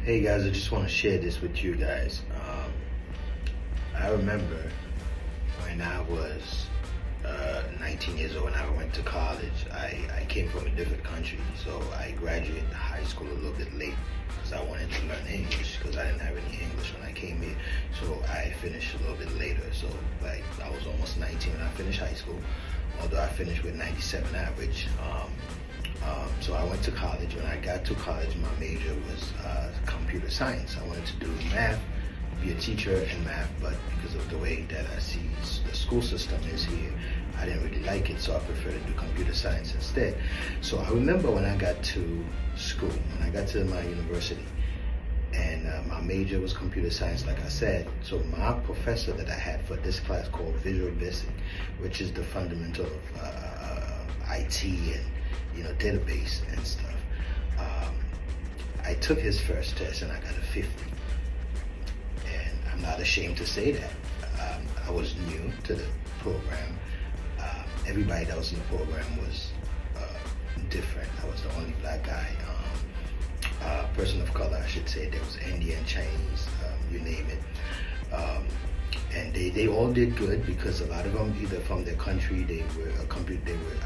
Hey guys, I just want to share this with you guys. I remember when I was 19 years old, when I went to college. I came from a different country, so I graduated high school a little bit late because I wanted to learn English because I didn't have any English when I came here. So I finished a little bit later. So like I was almost 19 when I finished high school, although I finished with 97 average. So I went to college. When I got to college, my major was computer science. I wanted to do math, be a teacher in math, but because of the way that I see the school system is here, I didn't really like it, so I preferred to do computer science instead. So I remember when I got to school, when I got to my university, and my major was computer science, like I said. So my professor that I had for this class called Visual Basic, which is the fundamental of IT and database and stuff. I took his first test and I got a 50. And I'm not ashamed to say that. I was new to the program. Everybody that was in the program was different. I was the only black guy. Person of color, I should say. There was Indian, Chinese, you name it. And they all did good because a lot of them, either from their country, they were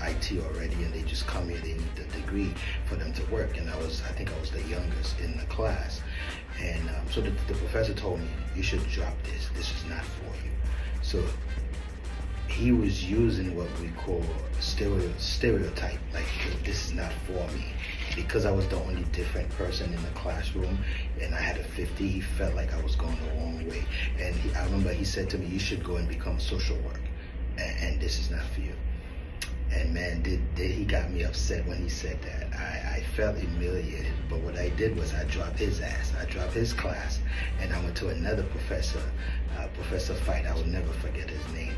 IT already, and they just come here, they need the degree for them to work. And I think I was the youngest in the class. And so the professor told me, you should drop this. This is not for you. So he was using what we call stereotype, like this is not for me. Because I was the only different person in the classroom and I had a 50, he felt like I was going the wrong way. And I remember he said to me, you should go and become social work, and this is not for you. And man, did he got me upset when he said that. I felt humiliated, but what I did was I dropped his ass. I dropped his class, and I went to another professor, Professor Fight. I will never forget his name.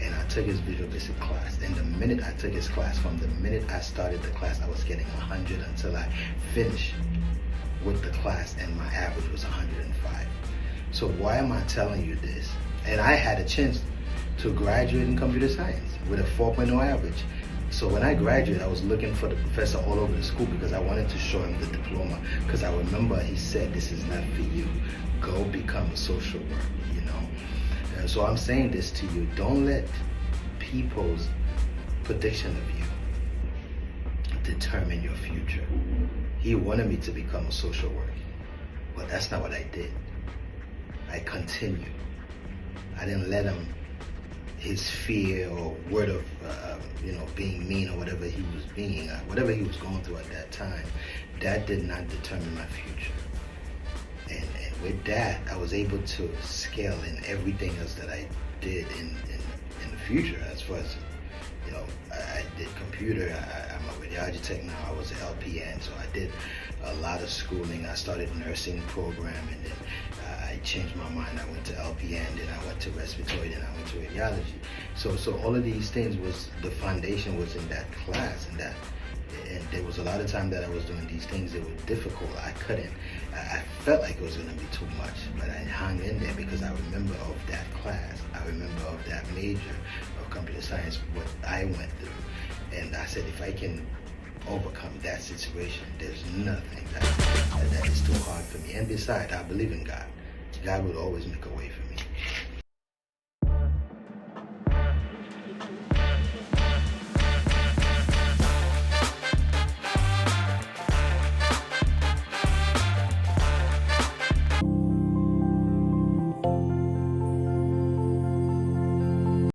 And I took his Visual Basic class. And the minute I took his class, from the minute I started the class, I was getting 100 until I finished with the class, and my average was 105. So why am I telling you this? And I had a chance to graduate in computer science with a 4.0 average. So when I graduated, I was looking for the professor all over the school because I wanted to show him the diploma, because I remember he said, this is not for you. Go become a social worker, And so I'm saying this to you, don't let people's prediction of you determine your future. He wanted me to become a social worker, but that's not what I did. I continued. I didn't let him, his fear or word of being mean or whatever he was being, whatever he was going through at that time, that did not determine my future. And with that, I was able to scale in everything else that I did in the future. As far as I did computer. I'm a radiology tech now. I was an LPN, so I did a lot of schooling. I started nursing program, and then I changed my mind. I went to LPN, then I went to respiratory, then I went to radiology. So all of these things was, the foundation was in that class, and there was a lot of time that I was doing these things that were difficult. I felt like it was going to be too much, but I hung in there because I remember of that class. I remember of that major of computer science, what I went through. And I said, if I can overcome that situation, there's nothing that is too hard for me. And besides, I believe in God. God will always make a way for me.